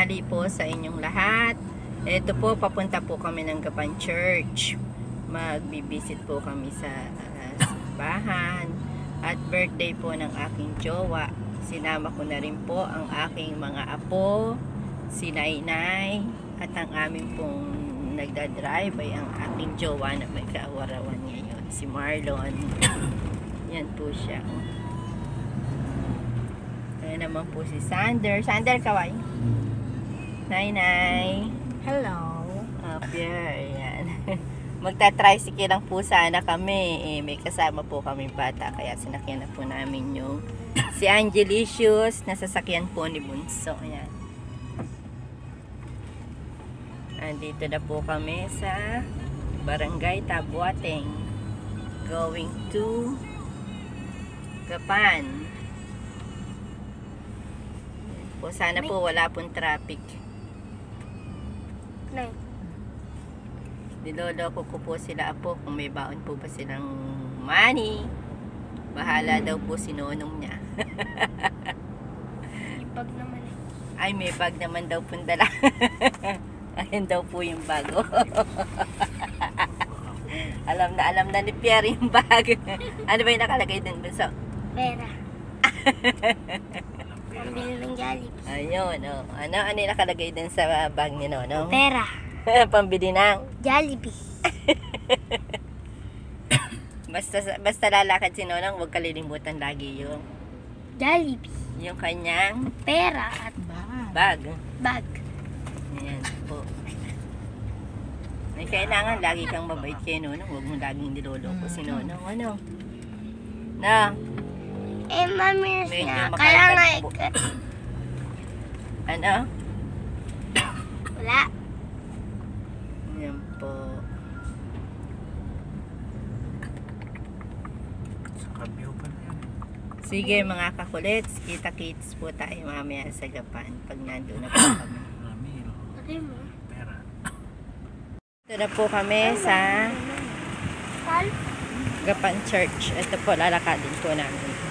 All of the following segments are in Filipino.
tanghali po sa inyong lahat. Ito po, papunta po kami ng Gapan Church. Magbibisit po kami sa simbahan. At birthday po ng aking jowa. Sinama ko na rin po ang aking mga apo, si Nainay, at ang aming pong nagdadrive ay ang aking jowa na may kaawarawan ngayon, si Marlon. Yan po siya. Ayan naman po si Sander. Sander, kaway. Nainay. Hello. Up here. Ayan. Magta-tricycle lang po sana kami. May kasama po kami bata. Kaya sinakyan na po namin yung si Angelicious. Nasasakyan po ni Bunso. Ayan. Andito na po kami sa Barangay Tabuateng. Going to Gapan. Po, sana po wala pong traffic. Niloloko ko po sila apo kung may baon po ba silang money. Bahala daw po si Nonong niya. May bag naman eh. Ay, may bag naman daw pong dala. Ayun daw po yung bago. alam na ni Pierre yung bag. Ano ba yung nakalagay din ba? So, Pera. Pambili ng Jollibee. ayun, oh. Ano yung nakalagay din sa bag ni Nonong? Pera. Pambili ng Jollibee. basta lalakad si Nonong, huwag kalilimutan lagi yung Jollibee. yung kanyang Pera at bag. bag. Ayan po. May kailangan lagi kang mabait kay Nonong, huwag mo laging niloloko si Nonong. Ano? Na, Eh, mami, medyo na. Kaya nga, makakad po. Ano? wala. Ayan po. Sige mga kakulits, kita-kits po tayo mamaya sa Gapan pag nandun na po kami. Pati mo. Ito na po kami sa Pal? Gapan Church. Ito po, lalakadin po namin.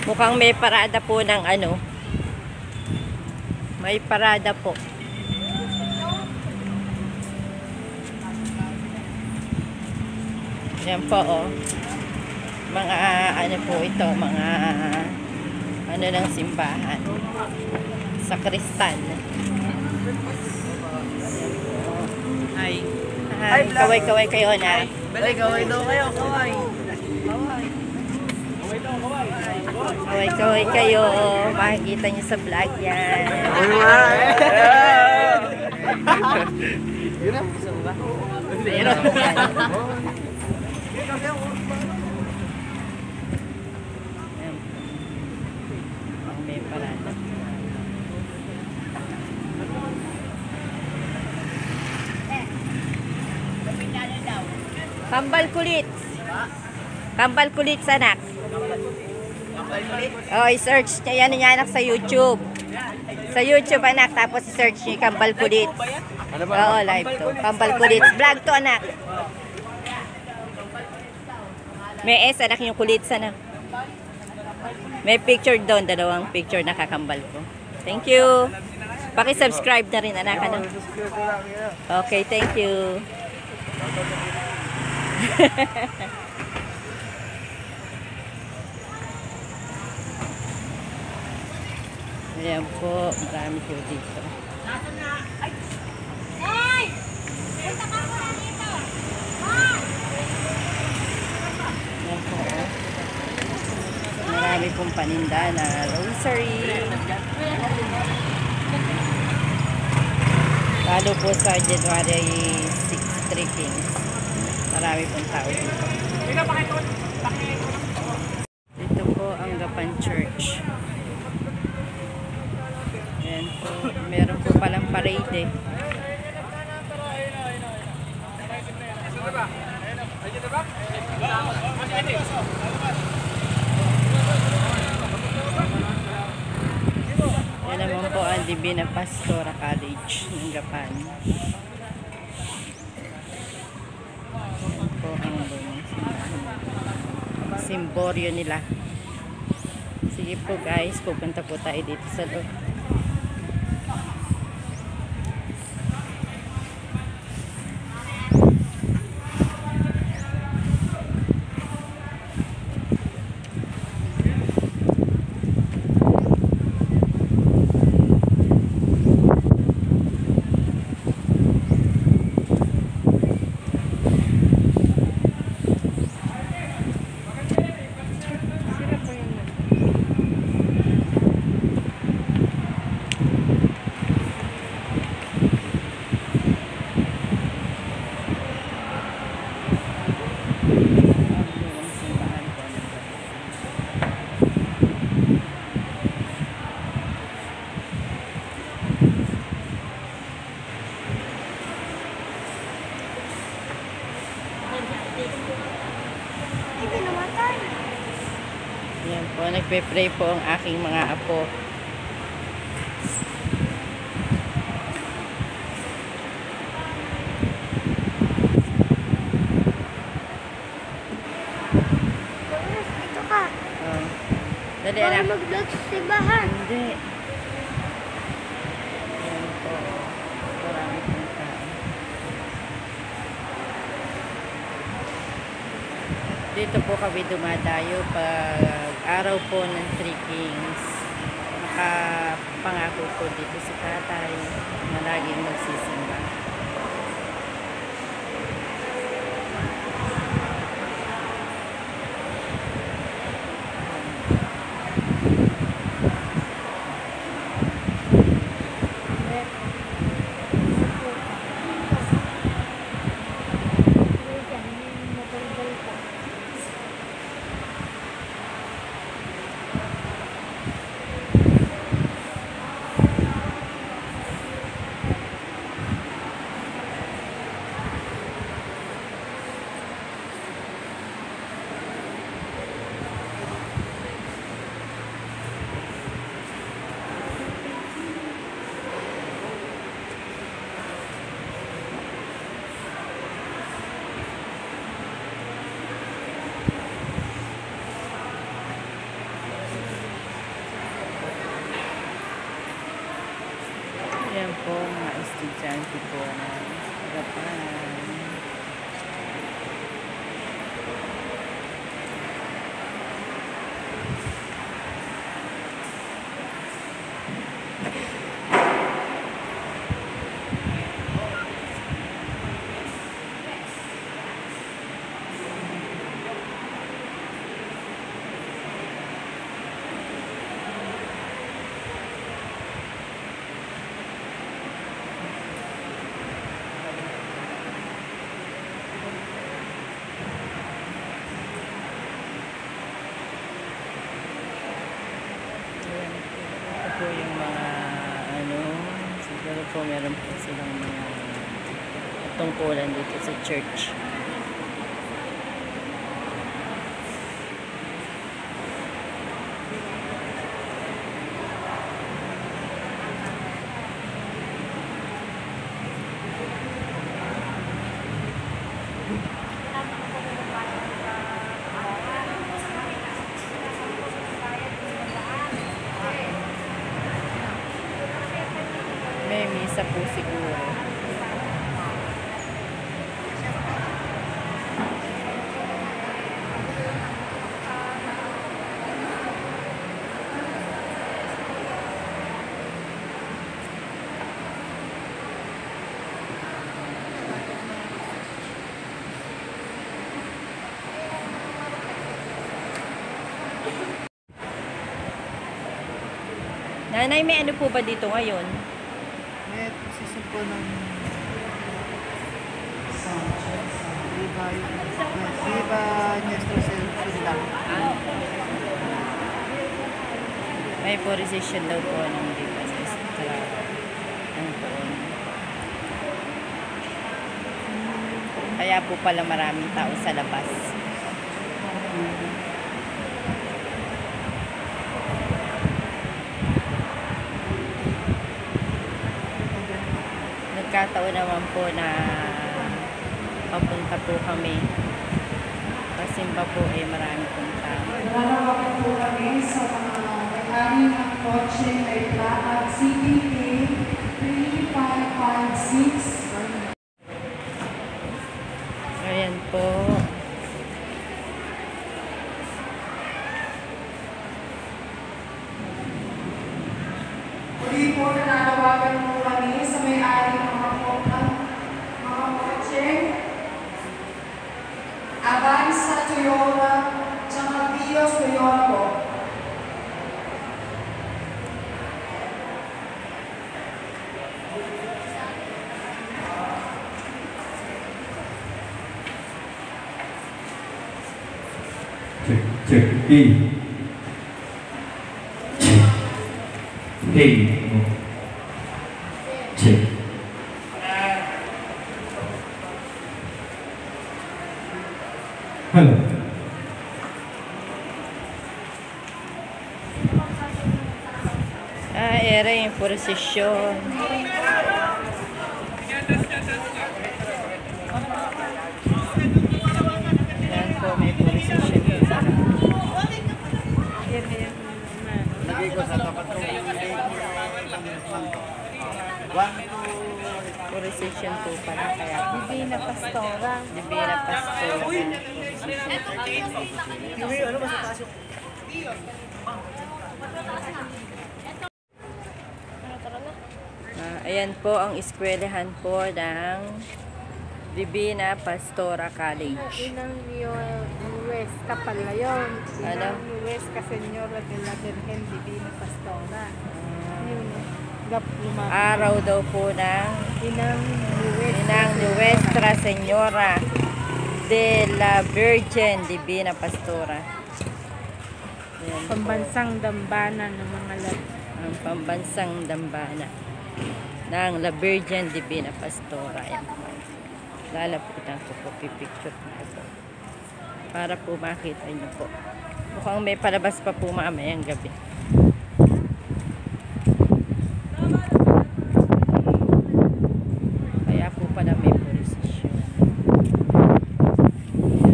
Mukhang may parada po ng ano. May parada po. Yan po, oh. Mga ano po ito, mga ano ng simbahan. Sa Kristan. Hi. Hi, kaway-kaway kayo na. Balik, kaway daw kayo, kaway. Kaway-kaway kayo. Makikita nyo sa vlog yan. Yun ang gusto ba? Pero yan. Ang may parada. Kambal kulit. Kambal kulit anak. Oh, i-search niya yan niya anak sa YouTube. Sa YouTube anak, tapos i-search niya Kambal kulit. Oo, live to. Kambal kulit. Vlog to anak. May S anak yung kulit sana. May picture doon, dalawang picture na kakambal ko. Thank you. Paki-subscribe na rin anak ano. Okay, thank you. Ayan po, marami po dito. Ayan po, marami pong paninda na rosary. Lalo po sa January 6 trippings. Marami pong tao dito. Dito po ang Gapan Church. Ayan po. Meron po palang parade eh. Yan naman po ang Divina Pastora College ng Gapan. Yan po ang simboryo nila. Sige po guys, pupunta po tayo dito sa loob. Hindi namatay. Yan po, nagpe-pray po ang aking mga apo. Mamiris, dito ka. Oh. Dali Bawal anak. mag-vlog sa simbahan. Hindi. Yan po. Marami pong tao. Dito po kami dumadayo pag araw po ng Three Kings. Nakapangako po dito si tatay na laging magsisimba. Yan po, mga estudyante po na harapan. Ayan po. Ito po yung mga siguro po meron po silang mga tungkulan dito sa church. May misa po siguro. Nanay, may ano po ba dito ngayon? May position po ng Viva Nuestro Señor. May po recession daw po ng Liban Extra. Ano po? Kaya po pala maraming tao sa labas. Nagkataon naman po na papunta po kami. Pasimba po marami pong tao. Nalalawakan po kami sa mga may-ari ng kotse ay plakad CPK 3556. Ayan po. Muli po nananawagan po kami sa may-ari ng mga kotse. Avanza Toyota, tsaka Vios Toyota po. Check, check, hey. Check. Hey. Check. Hello. Era yung prosesyon. Ayan po, may prosesyon po pala. Lagay ko sa tapat ko. Prosesyon po pala. Kaya Divina Pastora. Divina Pastora. Ano ba sa taas yung... Ayan po ang eskwelahan po ng Divina Pastora College. Inang Nuez ka pala yun. Ano? Inang Nuez ka Senyora de la Virgen Divina Pastora. Yun. Araw daw po ng Inang Nuez. Inang Nuestra Señora de la Virgen Divina Pastora. Ayan po. Pambansang dambana ng mga Ang pambansang dambana ng La Virgen Divina Pastora. Ayan po. Lalapitan ko po, pipicture ko po. Para po makita nyo po. Mukhang may palabas pa po mamayang gabi. Kaya po pala may prosesyon.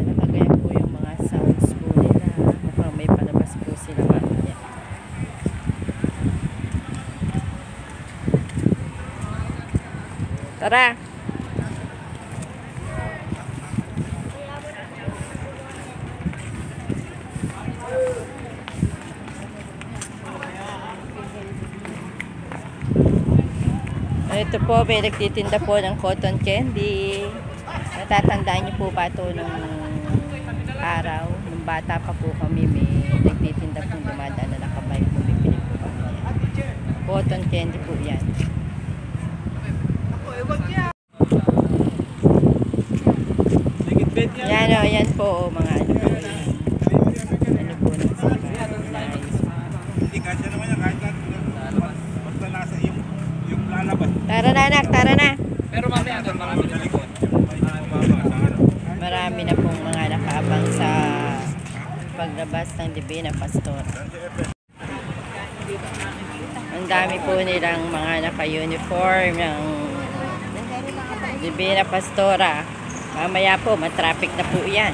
Nakagaya po yung mga sounds po nila. Mukhang may palabas po sila mamaya. Tara! Ito po, may nagtitinda po ng cotton candy. Natatandaan niyo po ba ito nung araw? Nung bata pa po kami, may nagtitinda po dumadaan na nakabay. Bumibili po kami. Cotton candy po yan. Yan o, yan po o, mga ano po. Ano po ng sipa. Hindi kasi naman yan kahit basta nasa yung lalabas. Tara na anak, tara na. Pero mamaya doon marami sa likod. Marami na pong mga nakaabang sa paglabas ng Divina Pastora. Ang dami po nilang mga naka-uniform ng Divina Pastora. Mamaya po, matraffic na po yan.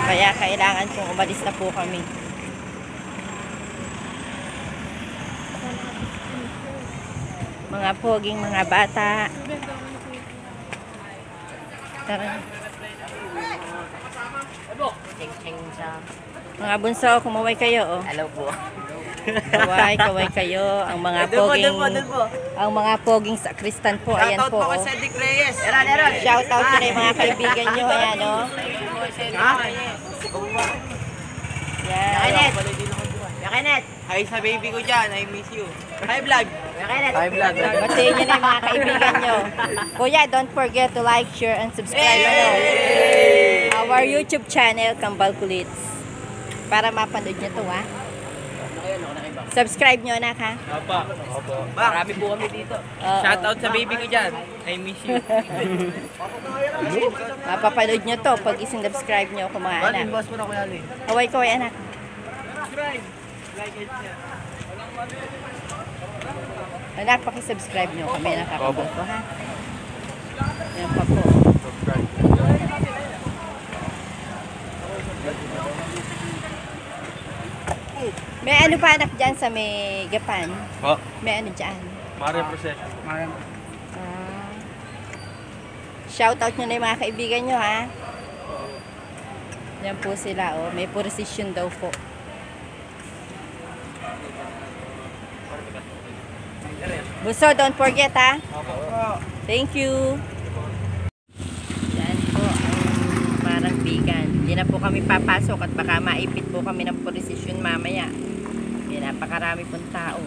Kaya kailangan pong umalis na po kami. Mga poging mga bata. Tara. Mga bunso, kumaway kayo. Oh. Hello po. Kaway kayo. Ang mga poging, ang mga poging sakristan po. Ayan po. Oh. Cedric Reyes. Shout out ko na yung mga kaibigan nyo. Ayan o. Ha? Yan. Yakinet. Hi sa baby ko dyan. I miss you. Hi vlog. Yakinet. Hi vlog. Batiin nyo na yung mga kaibigan nyo. Kuya, don't forget to like, share, and subscribe our YouTube channel, Kambal Kulits. Para mapanood nyo to, ha? Subscribe nyo, anak, ha? Opo. Marami po kami dito. Oo. Shout out sa baby ko dyan. I miss you. Mapapanood nyo to pag isin-subscribe nyo kung mga anak. Boss mo na kuya Ali. Kaway, anak. Anak, pakisubscribe nyo kami nakakabal ko, ha? Yan pa po. May ano pa anak dyan sa may Gapan? Oh, May ano dyan? Mario Procession. Ah. Shoutout nyo na yung mga kaibigan nyo, ha? Yan po sila, oh. May procession daw po. Buso, don't forget, ha? Thank you. Yan po ang parang vegan. Hindi na po kami papasok at baka maipit po kami ng procession mamaya. Yan, napakarami pong tao.